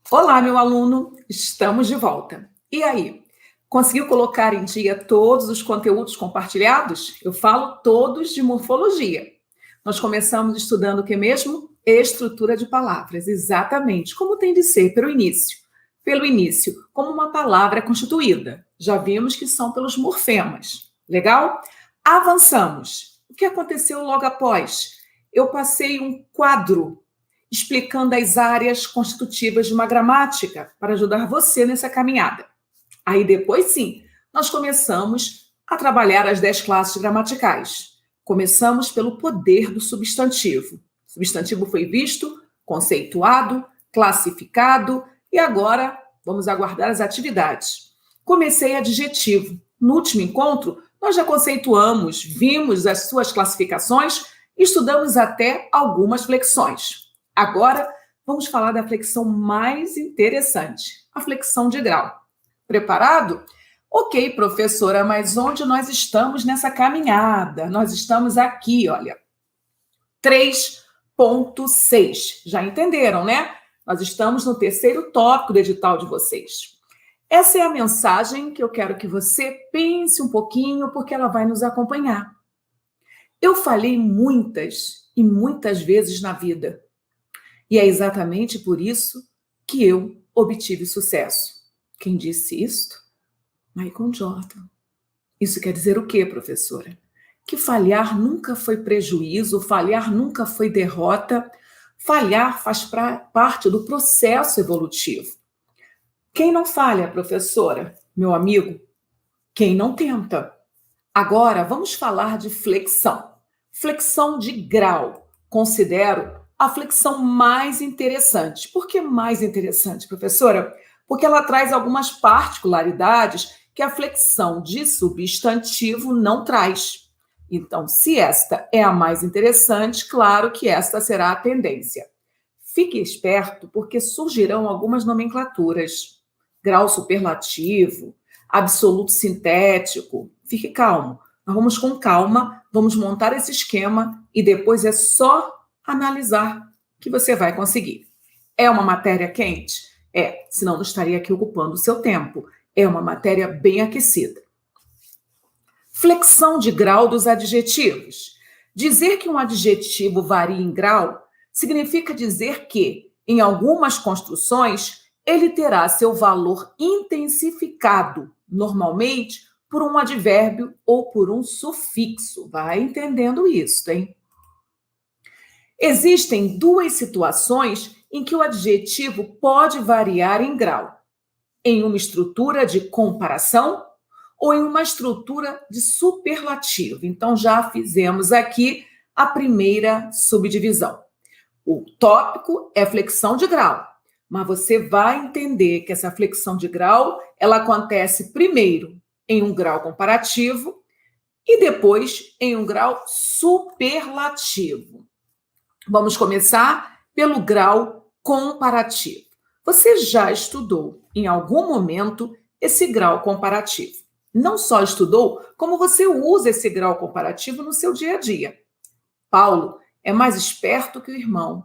Olá, meu aluno, estamos de volta. E aí, conseguiu colocar em dia todos os conteúdos compartilhados? Eu falo todos de morfologia. Nós começamos estudando o que mesmo? Estrutura de palavras, exatamente, como tem de ser pelo início. Pelo início, como uma palavra é constituída. Já vimos que são pelos morfemas. Legal? Avançamos. O que aconteceu logo após? Eu passei um quadro explicando as áreas constitutivas de uma gramática para ajudar você nessa caminhada. Aí depois sim, nós começamos a trabalhar as 10 classes gramaticais. Começamos pelo poder do substantivo. O substantivo foi visto, conceituado, classificado e agora vamos aguardar as atividades. Comecei adjetivo. No último encontro, nós já conceituamos, vimos as suas classificações e estudamos até algumas flexões. Agora, vamos falar da flexão mais interessante, a flexão de grau. Preparado? Ok, professora, mas onde nós estamos nessa caminhada? Nós estamos aqui, olha, 3.6. Já entenderam, né? Nós estamos no terceiro tópico do edital de vocês. Essa é a mensagem que eu quero que você pense um pouquinho, porque ela vai nos acompanhar. Eu falhei muitas e muitas vezes na vida. E é exatamente por isso que eu obtive sucesso. Quem disse isto? Michael Jordan. Isso quer dizer o quê, professora? Que falhar nunca foi prejuízo, falhar nunca foi derrota. Falhar faz parte do processo evolutivo. Quem não falha, professora? Meu amigo, quem não tenta. Agora, vamos falar de flexão. Flexão de grau. Considero a flexão mais interessante. Por que mais interessante, professora? Porque ela traz algumas particularidades que a flexão de substantivo não traz. Então, se esta é a mais interessante, claro que esta será a tendência. Fique esperto, porque surgirão algumas nomenclaturas. Grau superlativo, absoluto sintético. Fique calmo. Nós vamos com calma, vamos montar esse esquema e depois é só analisar que você vai conseguir. É uma matéria quente? É, senão não estaria aqui ocupando o seu tempo. É uma matéria bem aquecida. Flexão de grau dos adjetivos. Dizer que um adjetivo varia em grau significa dizer que, em algumas construções, ele terá seu valor intensificado, normalmente por um advérbio ou por um sufixo. Vai entendendo isso, hein? Existem duas situações em que o adjetivo pode variar em grau: em uma estrutura de comparação ou em uma estrutura de superlativo. Então, já fizemos aqui a primeira subdivisão. O tópico é flexão de grau, mas você vai entender que essa flexão de grau, ela acontece primeiro em um grau comparativo e depois em um grau superlativo. Vamos começar pelo grau comparativo. Você já estudou em algum momento esse grau comparativo. Não só estudou, como você usa esse grau comparativo no seu dia a dia. Paulo é mais esperto que o irmão.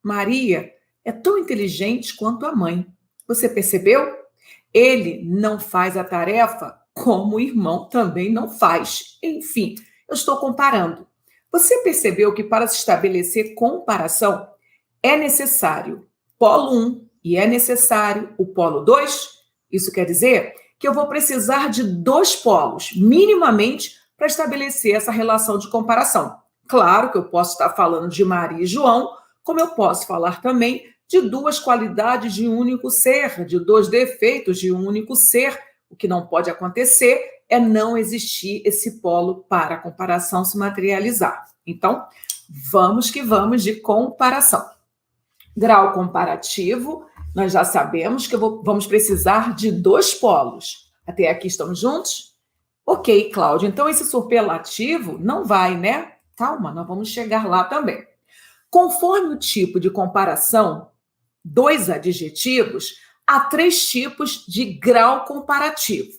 Maria é tão inteligente quanto a mãe. Você percebeu? Ele não faz a tarefa como o irmão também não faz. Enfim, eu estou comparando. Você percebeu que para se estabelecer comparação é necessário polo 1 e é necessário o polo 2? Isso quer dizer que eu vou precisar de dois polos, minimamente, para estabelecer essa relação de comparação. Claro que eu posso estar falando de Maria e João, como eu posso falar também de duas qualidades de um único ser, de dois defeitos de um único ser. O que não pode acontecer é não existir esse polo para a comparação se materializar. Então, vamos que vamos de comparação. Grau comparativo, nós já sabemos que vamos precisar de dois polos. Até aqui estamos juntos? Ok, Cláudia, então esse superlativo não vai, né? Calma, nós vamos chegar lá também. Conforme o tipo de comparação dos adjetivos, há três tipos de grau comparativo.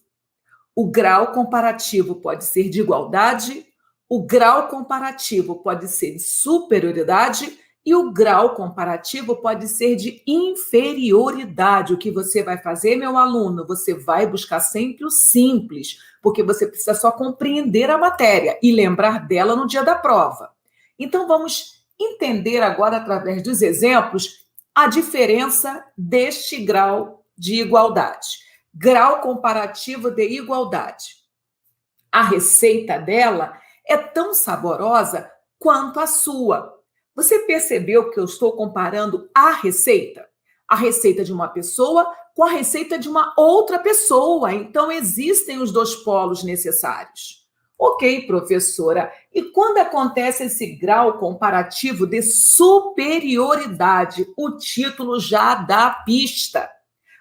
O grau comparativo pode ser de igualdade, o grau comparativo pode ser de superioridade E o grau comparativo pode ser de inferioridade. O que você vai fazer, meu aluno? Você vai buscar sempre o simples, porque você precisa só compreender a matéria e lembrar dela no dia da prova. Então, vamos entender agora, através dos exemplos, a diferença deste grau de igualdade. Grau comparativo de igualdade. A receita dela é tão saborosa quanto a sua. Você percebeu que eu estou comparando a receita? A receita de uma pessoa com a receita de uma outra pessoa. Então, existem os dois polos necessários. Ok, professora. E quando acontece esse grau comparativo de superioridade, o título já dá pista.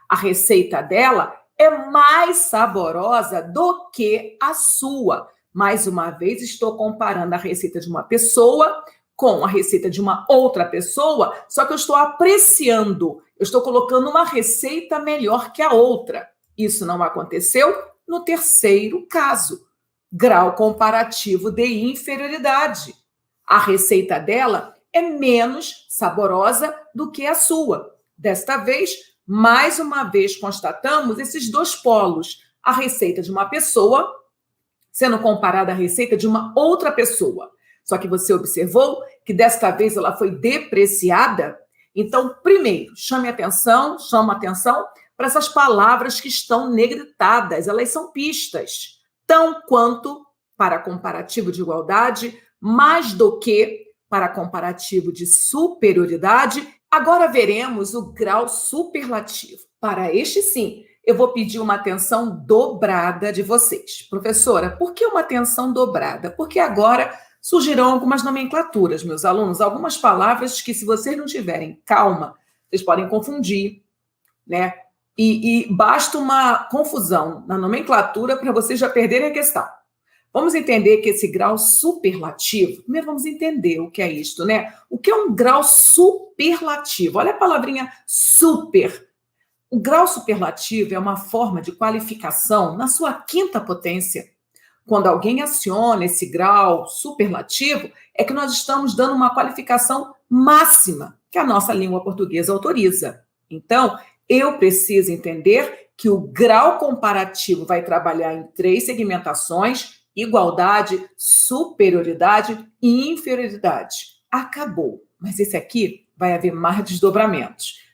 A receita dela é mais saborosa do que a sua. Mais uma vez, estou comparando a receita de uma pessoa com a receita de uma outra pessoa, só que eu estou apreciando, eu estou colocando uma receita melhor que a outra. Isso não aconteceu no terceiro caso, grau comparativo de inferioridade. A receita dela é menos saborosa do que a sua. Desta vez, mais uma vez, constatamos esses dois polos. A receita de uma pessoa sendo comparada à receita de uma outra pessoa. Só que você observou que desta vez ela foi depreciada? Então, primeiro, chama atenção para essas palavras que estão negritadas. Elas são pistas. Tão quanto para comparativo de igualdade, mais do que para comparativo de superioridade. Agora veremos o grau superlativo. Para este, sim, eu vou pedir uma atenção dobrada de vocês. Professora, por que uma atenção dobrada? Porque agora surgirão algumas nomenclaturas, meus alunos, algumas palavras que, se vocês não tiverem calma, vocês podem confundir, né? E basta uma confusão na nomenclatura para vocês já perderem a questão. Vamos entender que esse grau superlativo, primeiro vamos entender o que é isto, né? O que é um grau superlativo? Olha a palavrinha super. O grau superlativo é uma forma de qualificação na sua quinta potência. Quando alguém aciona esse grau superlativo, é que nós estamos dando uma qualificação máxima que a nossa língua portuguesa autoriza. Então, eu preciso entender que o grau comparativo vai trabalhar em 3 segmentações: igualdade, superioridade e inferioridade. Acabou. Mas esse aqui vai haver mais desdobramentos.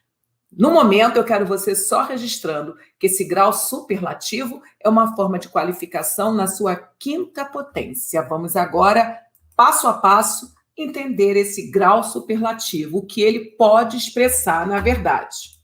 No momento, eu quero você só registrando que esse grau superlativo é uma forma de qualificação na sua quinta potência. Vamos agora, passo a passo, entender esse grau superlativo, o que ele pode expressar na verdade.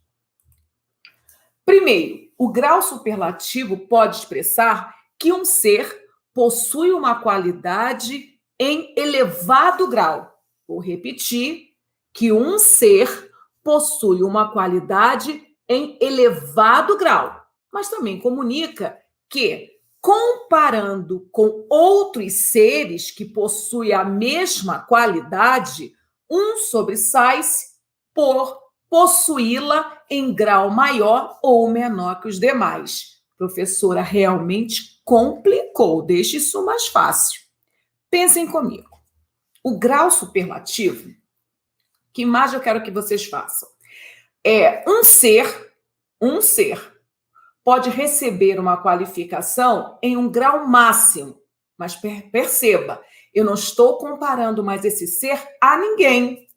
Primeiro, o grau superlativo pode expressar que um ser possui uma qualidade em elevado grau. Vou repetir, que um ser possui uma qualidade em elevado grau, mas também comunica que, comparando com outros seres que possuem a mesma qualidade, um sobressai-se por possuí-la em grau maior ou menor que os demais. Professora, realmente complicou, deixe isso mais fácil. Pensem comigo. O grau superlativo, que imagem eu quero que vocês façam? Um ser pode receber uma qualificação em um grau máximo, mas perceba, eu não estou comparando mais esse ser a ninguém.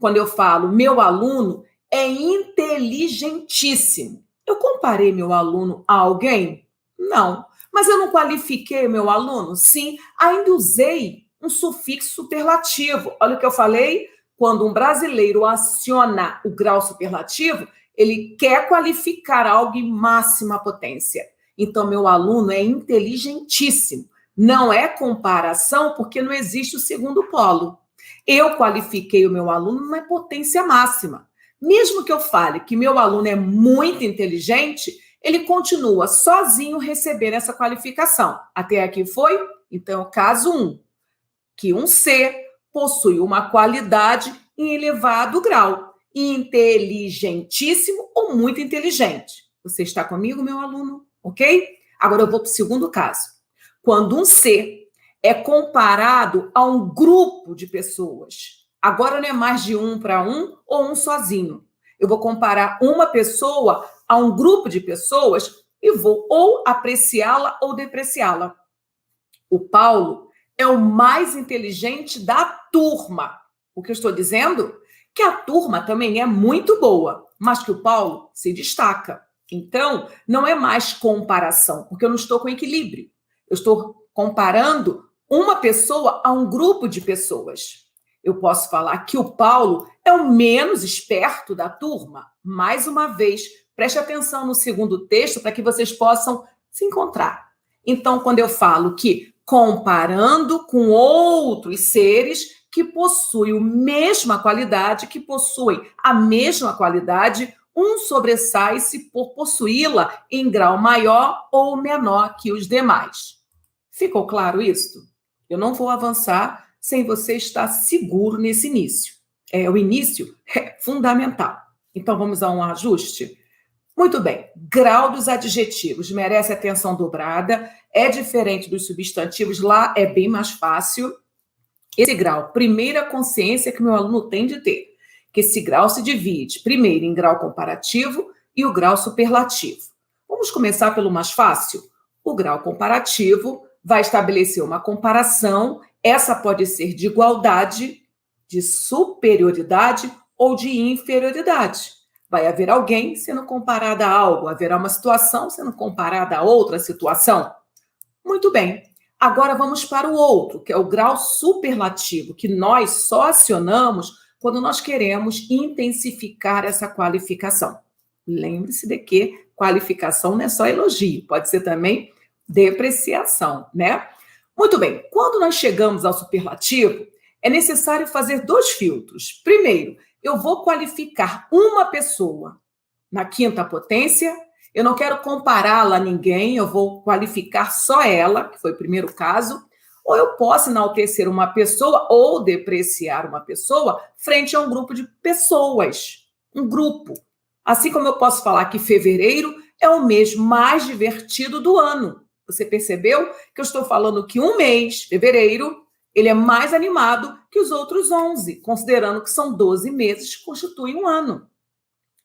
Quando eu falo meu aluno é inteligentíssimo, eu comparei meu aluno a alguém? Não. Mas eu não qualifiquei meu aluno? Sim, ainda usei um sufixo superlativo. Olha o que eu falei. Quando um brasileiro aciona o grau superlativo, ele quer qualificar algo em máxima potência. Então, meu aluno é inteligentíssimo. Não é comparação, porque não existe o segundo polo. Eu qualifiquei o meu aluno na potência máxima. Mesmo que eu fale que meu aluno é muito inteligente, ele continua sozinho recebendo essa qualificação. Até aqui foi? Então, caso 1, que um ser possui uma qualidade em elevado grau, inteligentíssimo ou muito inteligente. Você está comigo, meu aluno? Ok? Agora eu vou para o segundo caso. Quando um ser é comparado a um grupo de pessoas, Agora não é mais de 1 para 1 ou um sozinho. Eu vou comparar uma pessoa a um grupo de pessoas e vou ou apreciá-la ou depreciá-la. O Paulo é o mais inteligente da turma. O que eu estou dizendo? Que a turma também é muito boa, mas que o Paulo se destaca. Então, não é mais comparação, porque eu não estou com equilíbrio. Eu estou comparando uma pessoa a um grupo de pessoas. Eu posso falar que o Paulo é o menos esperto da turma. Mais uma vez, preste atenção no segundo texto para que vocês possam se encontrar. Então, quando eu falo que comparando com outros seres que possuem a mesma qualidade, um sobressai-se por possuí-la em grau maior ou menor que os demais. Ficou claro isso? Eu não vou avançar sem você estar seguro nesse início. O início é fundamental. Então, vamos a um ajuste? Muito bem. Grau dos adjetivos merece atenção dobrada, é diferente dos substantivos, lá é bem mais fácil. Esse grau, primeira consciência que meu aluno tem de ter, que esse grau se divide, primeiro, em grau comparativo e o grau superlativo. Vamos começar pelo mais fácil? O grau comparativo vai estabelecer uma comparação, essa pode ser de igualdade, de superioridade ou de inferioridade. Vai haver alguém sendo comparado a algo, haverá uma situação sendo comparada a outra situação. Muito bem. Agora vamos para o outro, que é o grau superlativo, que nós só acionamos quando nós queremos intensificar essa qualificação. Lembre-se de que qualificação não é só elogio, pode ser também depreciação, né? Muito bem, quando nós chegamos ao superlativo, é necessário fazer 2 filtros. Primeiro, eu vou qualificar uma pessoa na quinta potência, eu não quero compará-la a ninguém, eu vou qualificar só ela, que foi o primeiro caso, ou eu posso enaltecer uma pessoa ou depreciar uma pessoa frente a um grupo de pessoas, um grupo. Assim como eu posso falar que fevereiro é o mês mais divertido do ano. Você percebeu que eu estou falando que um mês, fevereiro, ele é mais animado que os outros 11, considerando que são 12 meses que constituem um ano.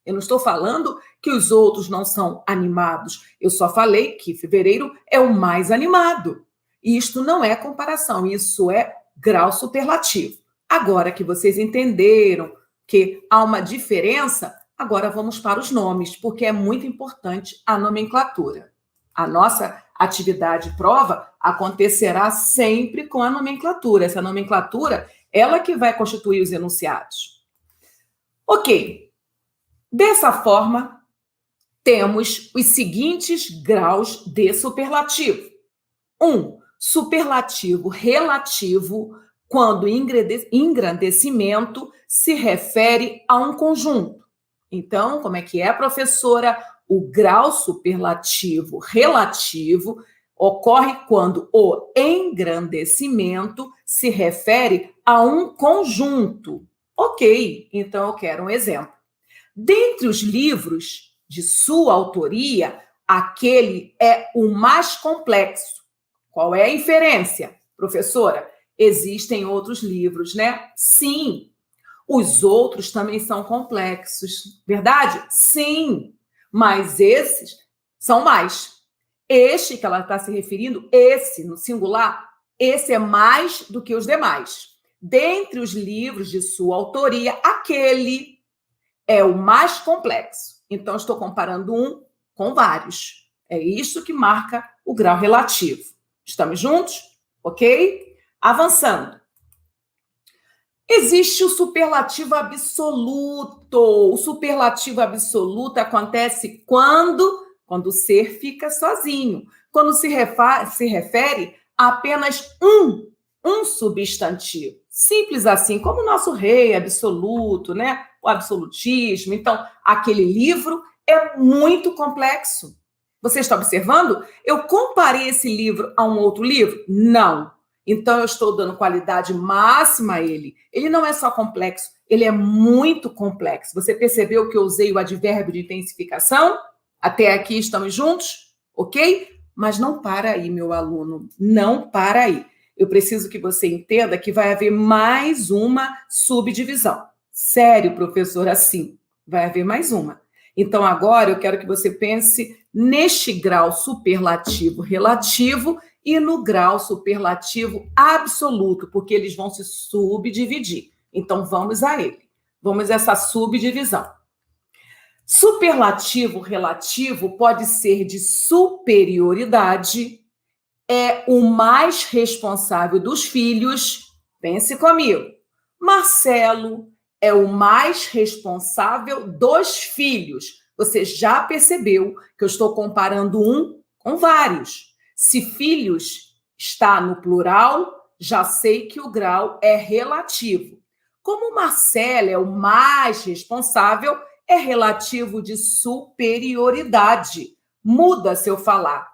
Eu não estou falando que os outros não são animados. Eu só falei que fevereiro é o mais animado. E isto não é comparação, isso é grau superlativo. Agora que vocês entenderam que há uma diferença, agora vamos para os nomes, porque é muito importante a nomenclatura. A nossa atividade prova acontecerá sempre com a nomenclatura. Essa nomenclatura, ela que vai constituir os enunciados. Ok. Dessa forma, temos os seguintes graus de superlativo. 1, superlativo relativo, quando engrandecimento se refere a um conjunto. Então, como é que é, professora? O grau superlativo relativo ocorre quando o engrandecimento se refere a um conjunto. Ok, então eu quero um exemplo. Dentre os livros de sua autoria, aquele é o mais complexo. Qual é a inferência, professora? Existem outros livros, né? Sim. Os outros também são complexos. Verdade? Sim. Mas esses são mais. Este que ela está se referindo, esse, no singular, esse é mais do que os demais. Dentre os livros de sua autoria, aquele é o mais complexo. Então, estou comparando um com vários. É isso que marca o grau relativo. Estamos juntos? Ok? Avançando. Existe o superlativo absoluto. O superlativo absoluto acontece quando o ser fica sozinho. Quando se refere a apenas um substantivo. Simples assim, como o nosso rei absoluto, né? O absolutismo. Então, aquele livro é muito complexo. Você está observando? Eu comparei esse livro a um outro livro? Não. Então, eu estou dando qualidade máxima a ele. Ele não é só complexo, ele é muito complexo. Você percebeu que eu usei o advérbio de intensificação? Até aqui estamos juntos? Ok? Mas não para aí, meu aluno. Não para aí. eu preciso que você entenda que vai haver mais uma subdivisão. Sério, professor, assim, vai haver mais uma. Então, agora eu quero que você pense neste grau superlativo relativo e no grau superlativo absoluto, porque eles vão se subdividir. Então, vamos a ele. Vamos a essa subdivisão. Superlativo relativo pode ser de superioridade, é o mais responsável dos filhos. Pense comigo. Marcelo é o mais responsável dos filhos. Você já percebeu que eu estou comparando um com vários. Se filhos está no plural, já sei que o grau é relativo. Como Marcelo é o mais responsável, é relativo de superioridade. Muda se eu falar.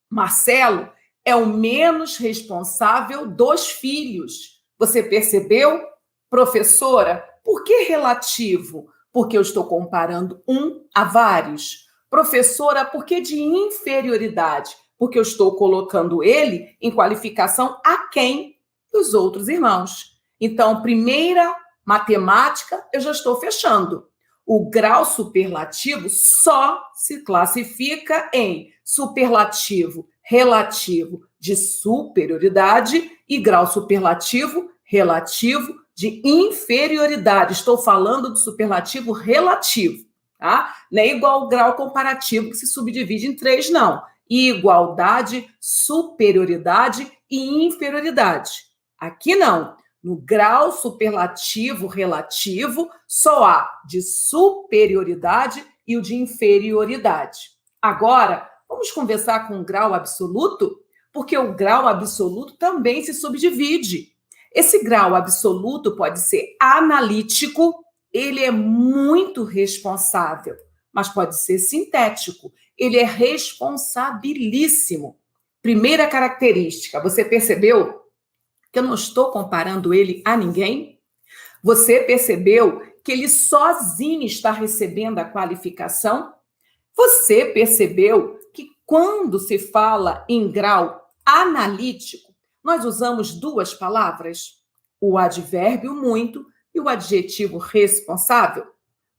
Marcelo é o menos responsável dos filhos. Você percebeu? Professora, por que relativo? Porque eu estou comparando um a vários. Professora, por que de inferioridade? Porque eu estou colocando ele em qualificação aquém dos outros irmãos. Então, primeira matemática, eu já estou fechando. O grau superlativo só se classifica em superlativo relativo de superioridade e grau superlativo relativo de inferioridade. Estou falando do superlativo relativo, tá? Não é igual ao grau comparativo que se subdivide em 3, não. Igualdade, superioridade e inferioridade. Aqui não. No grau superlativo relativo, só há de superioridade e o de inferioridade. Agora, vamos conversar com o grau absoluto? Porque o grau absoluto também se subdivide. Esse grau absoluto pode ser analítico, ele é muito responsável, mas pode ser sintético, ele é responsabilíssimo. Primeira característica, você percebeu que eu não estou comparando ele a ninguém? Você percebeu que ele sozinho está recebendo a qualificação? Você percebeu que quando se fala em grau analítico, nós usamos duas palavras, o advérbio muito e o adjetivo responsável?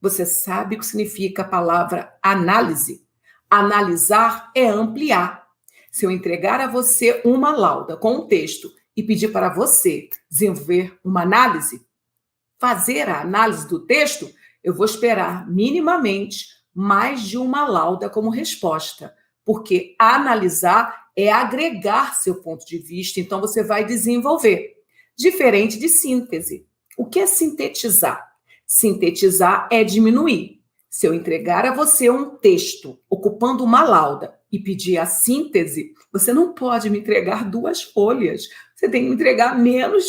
Você sabe o que significa a palavra análise? Analisar é ampliar. Se eu entregar a você uma lauda com um texto e pedir para você desenvolver uma análise, fazer a análise do texto, eu vou esperar minimamente mais de uma lauda como resposta, porque analisar é agregar seu ponto de vista, então você vai desenvolver. Diferente de síntese. O que é sintetizar? Sintetizar é diminuir. Se eu entregar a você um texto ocupando uma lauda e pedir a síntese, você não pode me entregar 2 folhas. Você tem que me entregar menos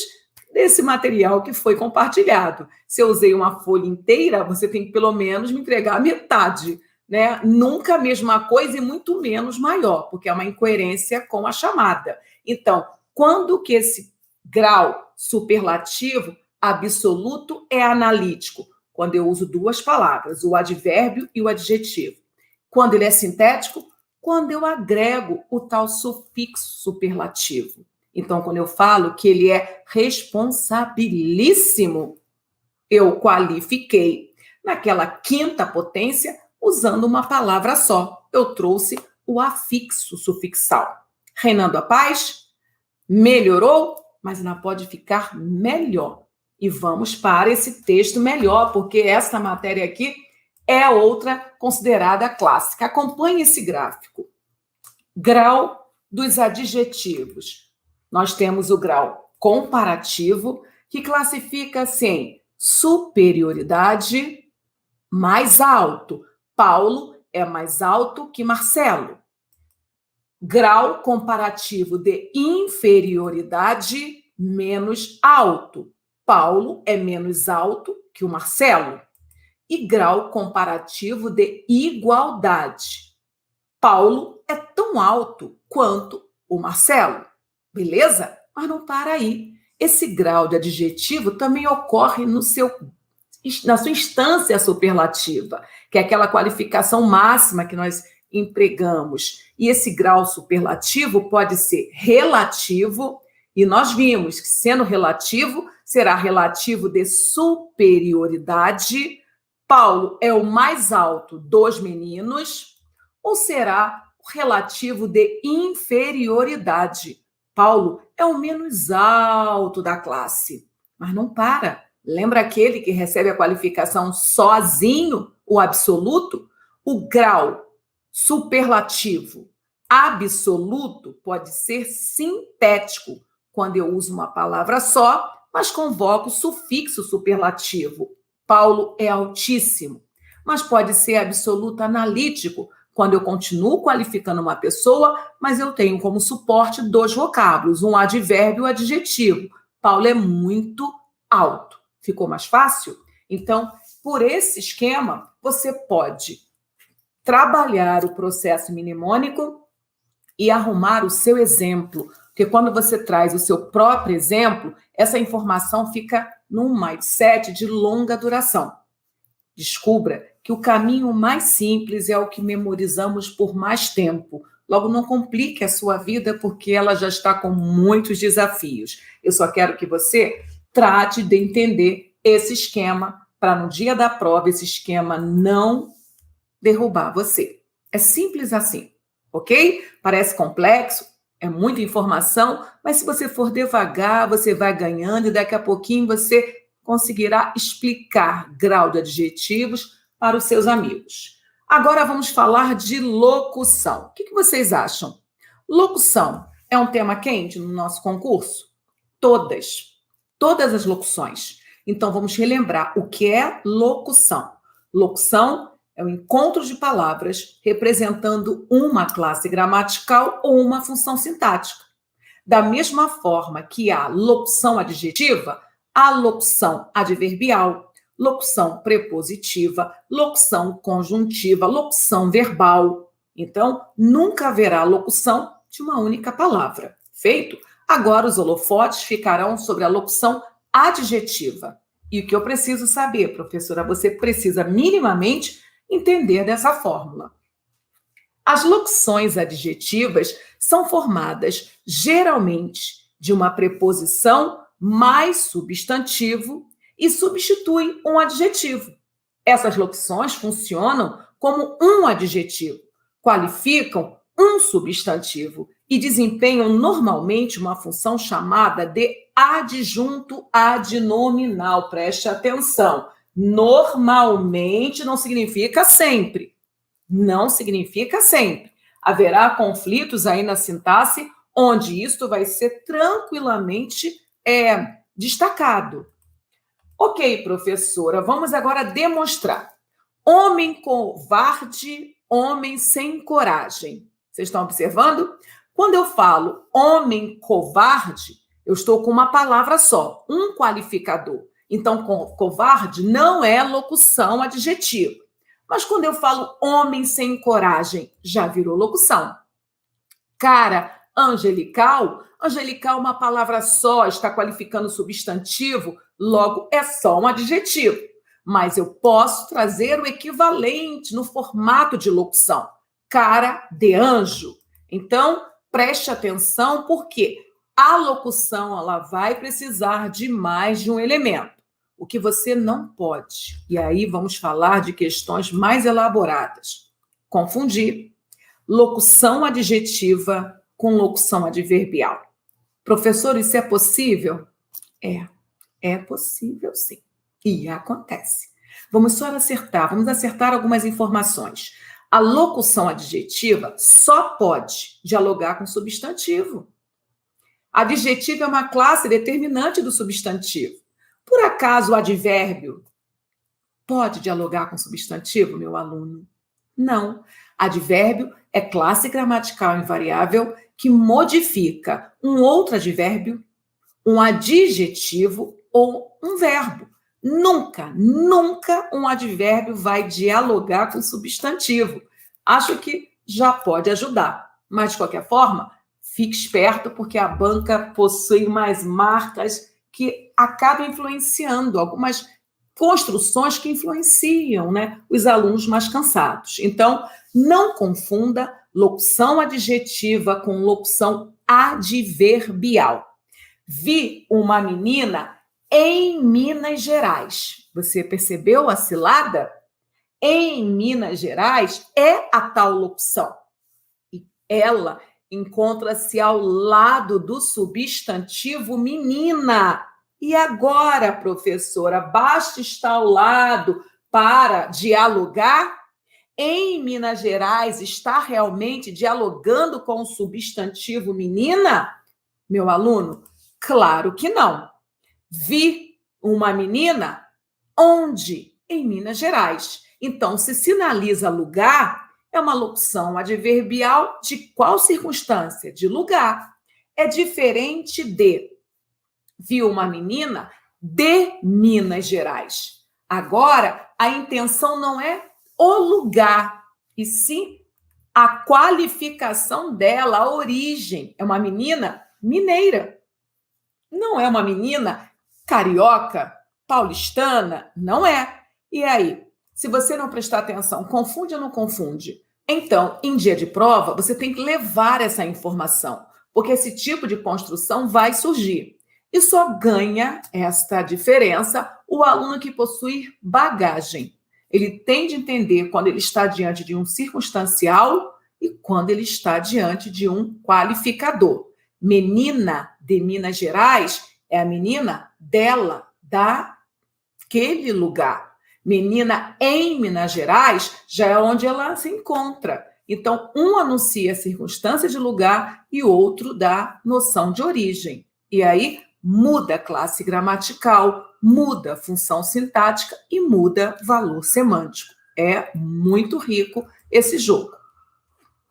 desse material que foi compartilhado. Se eu usei uma folha inteira, você tem que pelo menos me entregar a metade, né? Nunca a mesma coisa e muito menos maior, porque é uma incoerência com a chamada. Então, quando que esse grau superlativo absoluto é analítico? Quando eu uso 2 palavras, o advérbio e o adjetivo. Quando ele é sintético, quando eu agrego o tal sufixo superlativo. Então, quando eu falo que ele é responsabilíssimo, eu qualifiquei naquela quinta potência usando uma palavra só. Eu trouxe o afixo sufixal. Reinando a paz? Melhorou? Mas ainda pode ficar melhor. E vamos para esse texto melhor, porque essa matéria aqui é outra considerada clássica. Acompanhe esse gráfico. Grau dos adjetivos. Nós temos o grau comparativo, que classifica assim, superioridade mais alto. Paulo é mais alto que Marcelo. Grau comparativo de inferioridade menos alto. Paulo é menos alto que o Marcelo. E grau comparativo de igualdade. Paulo é tão alto quanto o Marcelo. Beleza? Mas não para aí. Esse grau de adjetivo também ocorre na sua instância superlativa, que é aquela qualificação máxima que nós empregamos. E esse grau superlativo pode ser relativo E nós vimos que, sendo relativo, será relativo de superioridade. Paulo é o mais alto dos meninos, ou será relativo de inferioridade? Paulo é o menos alto da classe. Mas não para. Lembra aquele que recebe a qualificação sozinho, o absoluto? O grau superlativo absoluto pode ser sintético, quando eu uso uma palavra só, mas convoco o sufixo superlativo. Paulo é altíssimo. Mas pode ser absoluto analítico, quando eu continuo qualificando uma pessoa, mas eu tenho como suporte dois vocábulos, um advérbio e um adjetivo. Paulo é muito alto. Ficou mais fácil? Então, por esse esquema, você pode trabalhar o processo mnemônico e arrumar o seu exemplo. Porque quando você traz o seu próprio exemplo, essa informação fica num mindset de longa duração. Descubra que o caminho mais simples é o que memorizamos por mais tempo. Logo, não complique a sua vida, porque ela já está com muitos desafios. Eu só quero que você trate de entender esse esquema, para no dia da prova esse esquema não derrubar você. É simples assim, ok? Parece complexo, é muita informação, mas se você for devagar, você vai ganhando e daqui a pouquinho você conseguirá explicar grau de adjetivos para os seus amigos. Agora vamos falar de locução. O que vocês acham? Locução é um tema quente no nosso concurso? Todas as locuções. Então vamos relembrar o que é locução. Locução é o encontro de palavras representando uma classe gramatical ou uma função sintática. Da mesma forma que há locução adjetiva, há locução adverbial, locução prepositiva, locução conjuntiva, locução verbal. Então, nunca haverá locução de uma única palavra. Feito? Agora os holofotes ficarão sobre a locução adjetiva. E o que eu preciso saber, professora? Você precisa minimamente entender dessa fórmula. As locuções adjetivas são formadas geralmente de uma preposição mais substantivo e substituem um adjetivo. Essas locuções funcionam como um adjetivo, qualificam um substantivo e desempenham normalmente uma função chamada de adjunto adnominal. Preste atenção. Normalmente não significa sempre. Não significa sempre. Haverá conflitos aí na sintaxe, onde isto vai ser tranquilamente destacado. Ok, professora, vamos agora demonstrar. Homem covarde, homem sem coragem. Vocês estão observando? Quando eu falo homem covarde, eu estou com uma palavra só, um qualificador. Então, covarde não é locução adjetiva. Mas quando eu falo homem sem coragem, já virou locução. Cara angelical, angelical é uma palavra só, está qualificando substantivo, logo é só um adjetivo. Mas eu posso trazer o equivalente no formato de locução. Cara de anjo. Então, preste atenção, porque a locução ela vai precisar de mais de um elemento. O que você não pode, e aí vamos falar de questões mais elaboradas, confundir locução adjetiva com locução adverbial. Professor, isso é possível? É possível sim, e acontece. Vamos acertar algumas informações. A locução adjetiva só pode dialogar com substantivo. Adjetivo é uma classe determinante do substantivo. Por acaso o advérbio pode dialogar com substantivo, meu aluno? Não. Advérbio é classe gramatical invariável que modifica um outro advérbio, um adjetivo ou um verbo. Nunca um advérbio vai dialogar com substantivo. Acho que já pode ajudar. Mas, de qualquer forma, fique esperto, porque a banca possui mais marcas que acabam influenciando, algumas construções que influenciam, os alunos mais cansados. Então, não confunda locução adjetiva com locução adverbial. Vi uma menina em Minas Gerais. Você percebeu a cilada? Em Minas Gerais é a tal locução. E ela encontra-se ao lado do substantivo menina. E agora, professora, basta estar ao lado para dialogar? Em Minas Gerais está realmente dialogando com o substantivo menina? Meu aluno, claro que não. Vi uma menina onde? Em Minas Gerais. Então, se sinaliza lugar, é uma locução adverbial de qual circunstância? De lugar. É diferente de vi uma menina de Minas Gerais. Agora, a intenção não é o lugar, e sim a qualificação dela, a origem. É uma menina mineira. Não é uma menina carioca, paulistana, não é. E aí, se você não prestar atenção, confunde ou não confunde? Então, em dia de prova, você tem que levar essa informação, porque esse tipo de construção vai surgir. E só ganha esta diferença o aluno que possui bagagem. Ele tem de entender quando ele está diante de um circunstancial e quando ele está diante de um qualificador. Menina de Minas Gerais é a menina dela, daquele lugar. Menina em Minas Gerais já é onde ela se encontra. Então, um anuncia a circunstância de lugar e o outro dá noção de origem. E aí muda a classe gramatical, muda a função sintática e muda valor semântico. É muito rico esse jogo.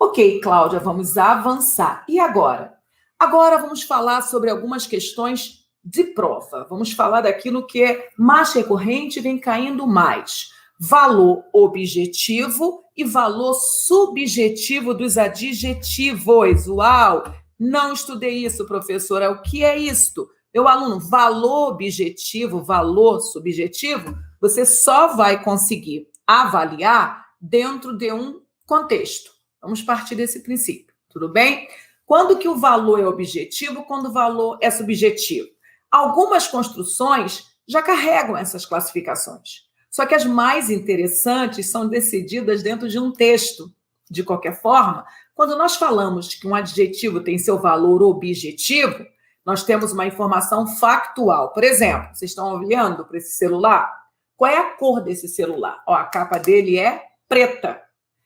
Ok, Cláudia, vamos avançar. E agora? Agora vamos falar sobre algumas questões de prova. Vamos falar daquilo que é mais recorrente e vem caindo mais. Valor objetivo e valor subjetivo dos adjetivos. Uau! Não estudei isso, professora. O que é isto? Meu aluno, valor objetivo, valor subjetivo, você só vai conseguir avaliar dentro de um contexto. Vamos partir desse princípio, tudo bem? Quando que o valor é objetivo, quando o valor é subjetivo? Algumas construções já carregam essas classificações. Só que as mais interessantes são decididas dentro de um texto. De qualquer forma, quando nós falamos que um adjetivo tem seu valor objetivo, nós temos uma informação factual. Por exemplo, vocês estão olhando para esse celular? Qual é a cor desse celular? Ó, a capa dele é preta.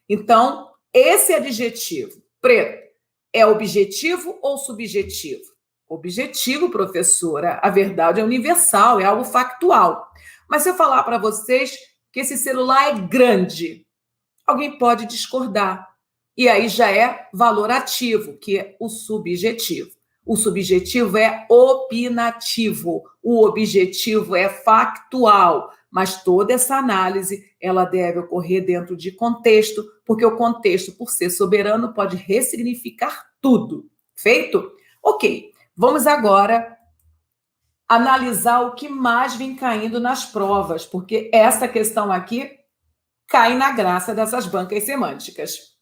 Então, esse adjetivo, preto, é objetivo ou subjetivo? Objetivo, professora. A verdade é universal, é algo factual. Mas se eu falar para vocês que esse celular é grande, alguém pode discordar. E aí já é valorativo, que é o subjetivo. O subjetivo é opinativo, o objetivo é factual. Mas toda essa análise, ela deve ocorrer dentro de contexto, porque o contexto, por ser soberano, pode ressignificar tudo. Feito? Ok, vamos agora analisar o que mais vem caindo nas provas, porque essa questão aqui cai na graça dessas bancas semânticas.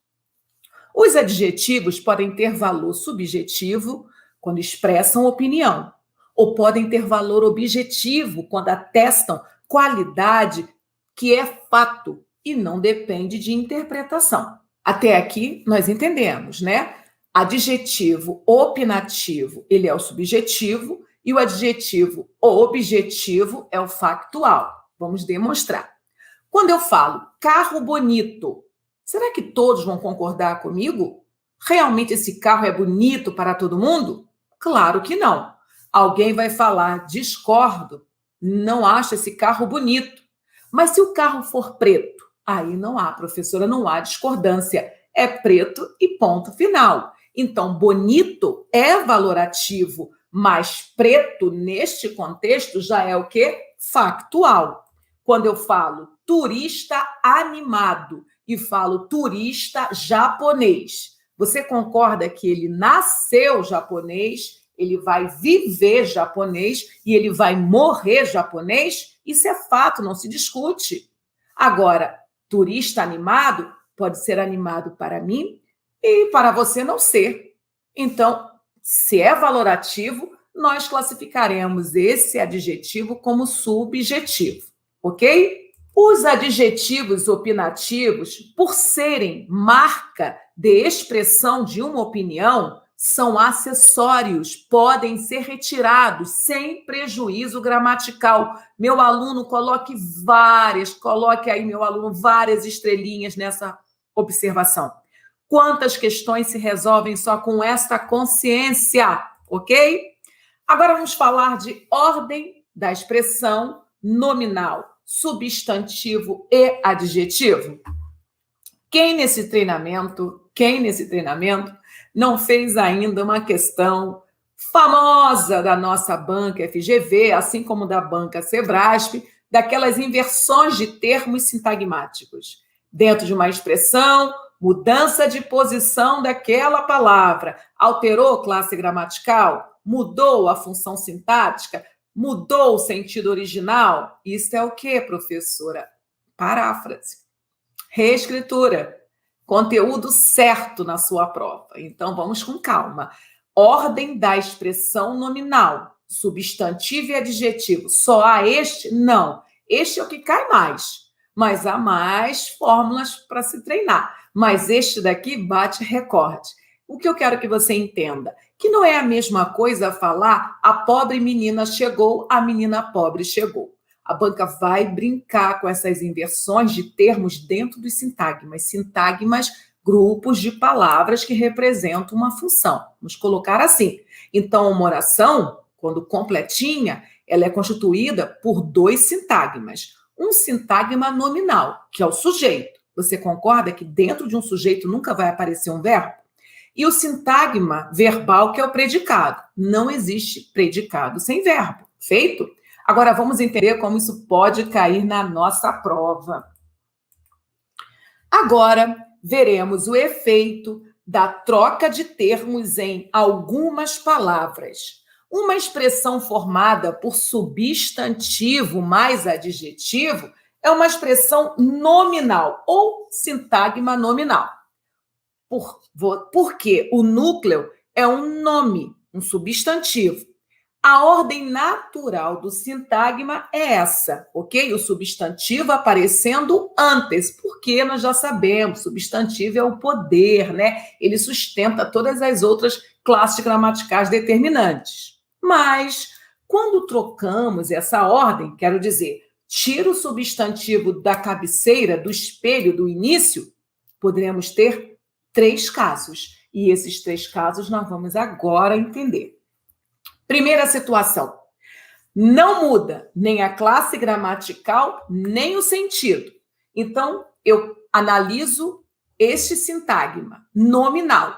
Os adjetivos podem ter valor subjetivo quando expressam opinião, ou podem ter valor objetivo quando atestam qualidade que é fato e não depende de interpretação. Até aqui nós entendemos, né? Adjetivo opinativo, ele é o subjetivo, e o adjetivo objetivo é o factual. Vamos demonstrar. Quando eu falo carro bonito, será que todos vão concordar comigo? Realmente esse carro é bonito para todo mundo? Claro que não. Alguém vai falar, discordo, não acho esse carro bonito. Mas se o carro for preto, aí não há, professora, não há discordância. É preto e ponto final. Então, bonito é valorativo, mas preto, neste contexto, já é o quê? Factual. Quando eu falo turista animado e falo turista japonês, você concorda que ele nasceu japonês, ele vai viver japonês e ele vai morrer japonês? Isso é fato, não se discute. Agora, turista animado pode ser animado para mim e para você não ser. Então, se é valorativo, nós classificaremos esse adjetivo como subjetivo, ok? Os adjetivos opinativos, por serem marca de expressão de uma opinião, são acessórios, podem ser retirados sem prejuízo gramatical. Meu aluno, coloque aí, meu aluno, várias estrelinhas nessa observação. Quantas questões se resolvem só com esta consciência, ok? Agora vamos falar de ordem da expressão nominal, substantivo e adjetivo. Quem nesse treinamento não fez ainda uma questão famosa da nossa banca FGV, assim como da banca Sebrasp, daquelas inversões de termos sintagmáticos. Dentro de uma expressão, mudança de posição daquela palavra, alterou classe gramatical, mudou a função sintática, mudou o sentido original. Isso é o quê, professora? Paráfrase. Reescritura. Conteúdo certo na sua prova. Então, vamos com calma. Ordem da expressão nominal. Substantivo e adjetivo. Só há este? Não. Este é o que cai mais. Mas há mais fórmulas para se treinar. Mas este daqui bate recorde. O que eu quero que você entenda? Que não é a mesma coisa falar a pobre menina chegou, a menina pobre chegou. A banca vai brincar com essas inversões de termos dentro dos sintagmas. Sintagmas, grupos de palavras que representam uma função. Vamos colocar assim. Então, uma oração, quando completinha, ela é constituída por 2 sintagmas. Um sintagma nominal, que é o sujeito. Você concorda que dentro de um sujeito nunca vai aparecer um verbo? E o sintagma verbal, que é o predicado. Não existe predicado sem verbo. Feito? Agora, vamos entender como isso pode cair na nossa prova. Agora, veremos o efeito da troca de termos em algumas palavras. Uma expressão formada por substantivo mais adjetivo é uma expressão nominal ou sintagma nominal. Porque o núcleo é um nome, um substantivo. A ordem natural do sintagma é essa, ok? O substantivo aparecendo antes, porque nós já sabemos, substantivo é o poder, né? Ele sustenta todas as outras classes gramaticais determinantes. Mas, quando trocamos essa ordem, quero dizer, tira o substantivo da cabeceira, do espelho, do início, poderemos ter 3 casos. E esses 3 casos nós vamos agora entender. Primeira situação, não muda nem a classe gramatical, nem o sentido. Então, eu analiso este sintagma nominal.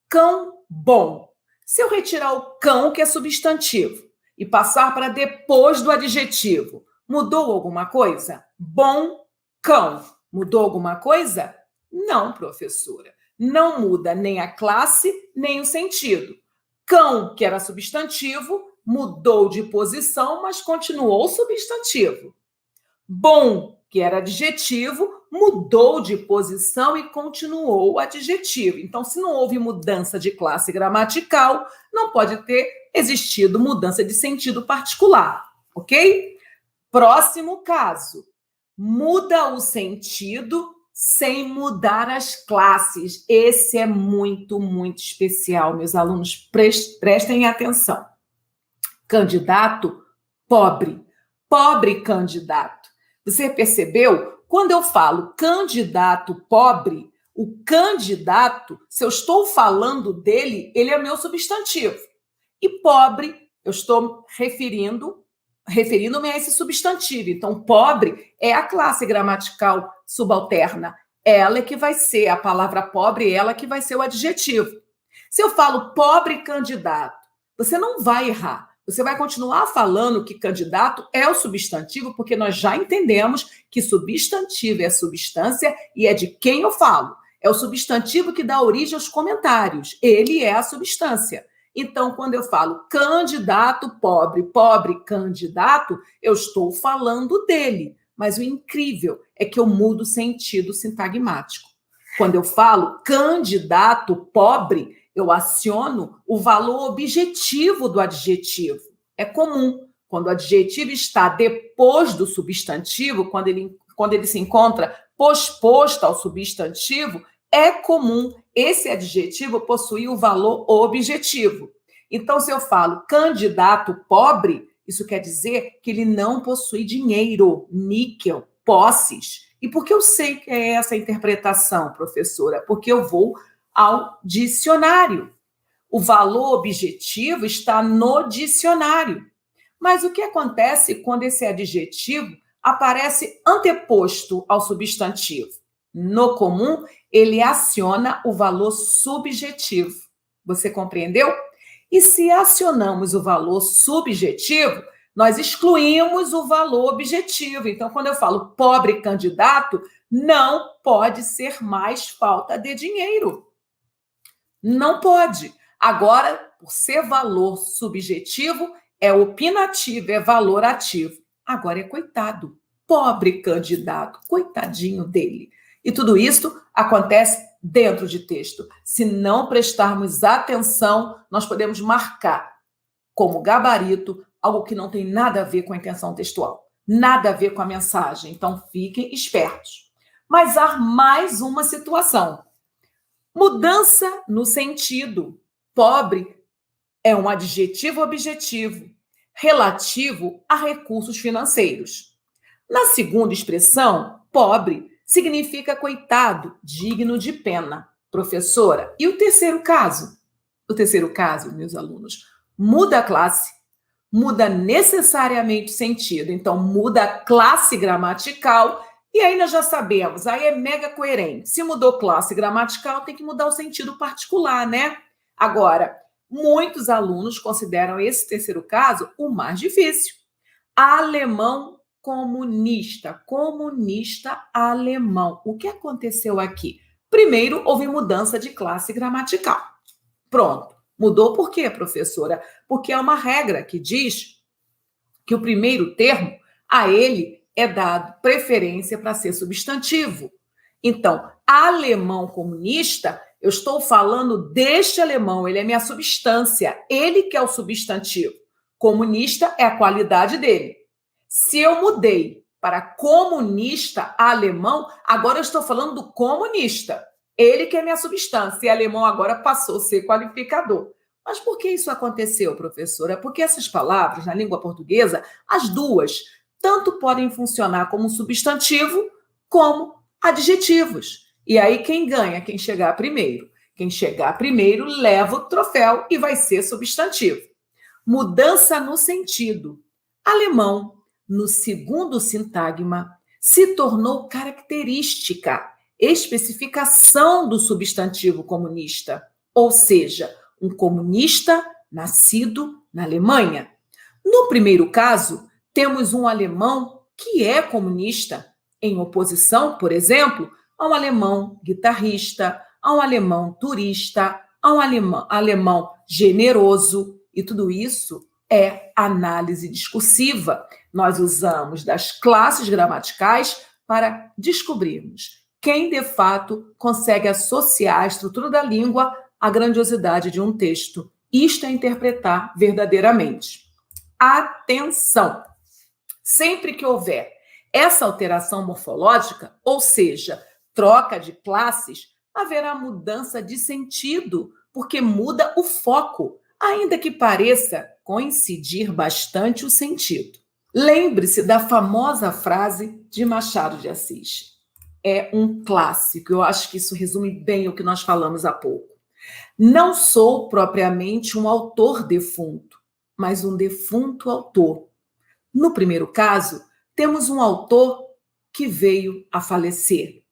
Cão bom. Se eu retirar o cão, que é substantivo, e passar para depois do adjetivo, mudou alguma coisa? Bom cão. Mudou alguma coisa? Não, professora. Não muda nem a classe, nem o sentido. Cão, que era substantivo, mudou de posição, mas continuou substantivo. Bom, que era adjetivo, mudou de posição e continuou adjetivo. Então, se não houve mudança de classe gramatical, não pode ter existido mudança de sentido particular, ok? Próximo caso. Muda o sentido sem mudar as classes. Esse é muito, muito especial, meus alunos. Prestem atenção. Candidato pobre. Pobre candidato. Você percebeu? Quando eu falo candidato pobre, o candidato, se eu estou falando dele, ele é meu substantivo. E pobre, eu estou referindo-me a esse substantivo. Então, pobre é a classe gramatical subalterna. Ela é que vai ser, a palavra pobre, ela que vai ser o adjetivo. Se eu falo pobre candidato, você não vai errar. Você vai continuar falando que candidato é o substantivo, porque nós já entendemos que substantivo é substância e é de quem eu falo. É o substantivo que dá origem aos comentários. Ele é a substância. Então, quando eu falo candidato pobre, pobre candidato, eu estou falando dele. Mas o incrível é que eu mudo o sentido sintagmático. Quando eu falo candidato pobre, eu aciono o valor objetivo do adjetivo. É comum. Quando o adjetivo está depois do substantivo, quando ele se encontra posposto ao substantivo, é comum esse adjetivo possuir o valor objetivo. Então, se eu falo candidato pobre, isso quer dizer que ele não possui dinheiro, níquel, posses. E por que eu sei que é essa interpretação, professora? Porque eu vou ao dicionário. O valor objetivo está no dicionário. Mas o que acontece quando esse adjetivo aparece anteposto ao substantivo? No comum, ele aciona o valor subjetivo. Você compreendeu? E se acionamos o valor subjetivo, nós excluímos o valor objetivo. Então, quando eu falo pobre candidato, não pode ser mais falta de dinheiro. Não pode. Agora, por ser valor subjetivo, é opinativo, é valor ativo. Agora é coitado, pobre candidato, coitadinho dele. E tudo isso acontece dentro de texto. Se não prestarmos atenção, nós podemos marcar como gabarito algo que não tem nada a ver com a intenção textual, nada a ver com a mensagem. Então, fiquem espertos. Mas há mais uma situação. Mudança no sentido. Pobre é um adjetivo objetivo relativo a recursos financeiros. Na segunda expressão, pobre significa coitado, digno de pena. Professora, e o terceiro caso? O terceiro caso, meus alunos, muda a classe, muda necessariamente o sentido. Então, muda a classe gramatical e aí nós já sabemos, aí é mega coerente. Se mudou classe gramatical, tem que mudar o sentido particular, né? Agora, muitos alunos consideram esse terceiro caso o mais difícil. Alemão comunista, comunista alemão. O que aconteceu aqui? Primeiro, houve mudança de classe gramatical. Pronto. Mudou por quê, professora? Porque é uma regra que diz que o primeiro termo, a ele é dado preferência para ser substantivo. Então, alemão comunista, eu estou falando deste alemão, ele é minha substância, ele que é o substantivo. Comunista é a qualidade dele. Se eu mudei para comunista alemão, agora eu estou falando do comunista. Ele que é minha substância, e alemão agora passou a ser qualificador. Mas por que isso aconteceu, professora? Porque essas palavras, na língua portuguesa, as duas, tanto podem funcionar como substantivo, como adjetivos. E aí quem ganha? Quem chegar primeiro. Quem chegar primeiro leva o troféu e vai ser substantivo. Mudança no sentido. Alemão, no segundo sintagma, se tornou característica, especificação do substantivo comunista, ou seja, um comunista nascido na Alemanha. No primeiro caso, temos um alemão que é comunista, em oposição, por exemplo, a um alemão guitarrista, a um alemão turista, a um alemão generoso, e tudo isso é análise discursiva. Nós usamos das classes gramaticais para descobrirmos quem, de fato, consegue associar a estrutura da língua à grandiosidade de um texto. Isto é interpretar verdadeiramente. Atenção! Sempre que houver essa alteração morfológica, ou seja, troca de classes, haverá mudança de sentido, porque muda o foco, ainda que pareça coincidir bastante o sentido. Lembre-se da famosa frase de Machado de Assis. É um clássico, eu acho que isso resume bem o que nós falamos há pouco. Não sou propriamente um autor defunto, mas um defunto autor. No primeiro caso, temos um autor que veio a falecer.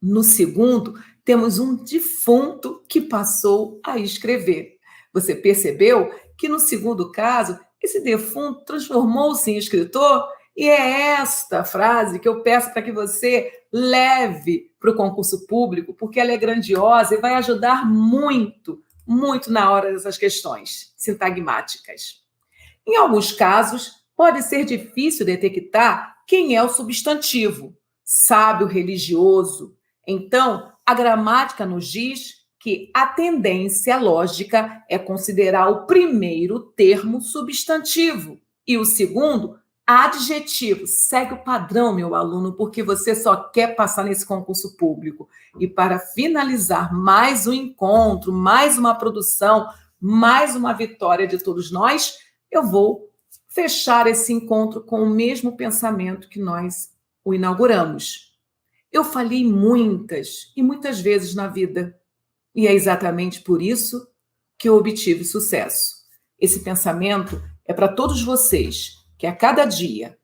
No segundo, temos um defunto que passou a escrever. Você percebeu que no segundo caso, esse defunto transformou-se em escritor? E é esta frase que eu peço para que você leve para o concurso público, porque ela é grandiosa e vai ajudar muito, muito na hora dessas questões sintagmáticas. Em alguns casos, pode ser difícil detectar quem é o substantivo, sábio, religioso. Então, a gramática nos diz que a tendência lógica é considerar o primeiro termo substantivo e o segundo adjetivo. Segue o padrão, meu aluno, porque você só quer passar nesse concurso público. E para finalizar mais um encontro, mais uma produção, mais uma vitória de todos nós, eu vou fechar esse encontro com o mesmo pensamento que nós o inauguramos. Eu falhei muitas e muitas vezes na vida, e é exatamente por isso que eu obtive sucesso. Esse pensamento é para todos vocês, que a cada dia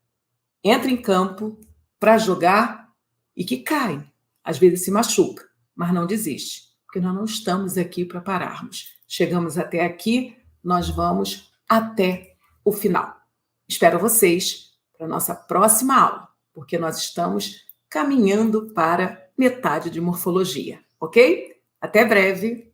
entra em campo para jogar e que cai, às vezes se machuca, mas não desiste, porque nós não estamos aqui para pararmos. Chegamos até aqui, nós vamos até o final. Espero vocês para a nossa próxima aula, porque nós estamos caminhando para metade de morfologia, ok? Até breve!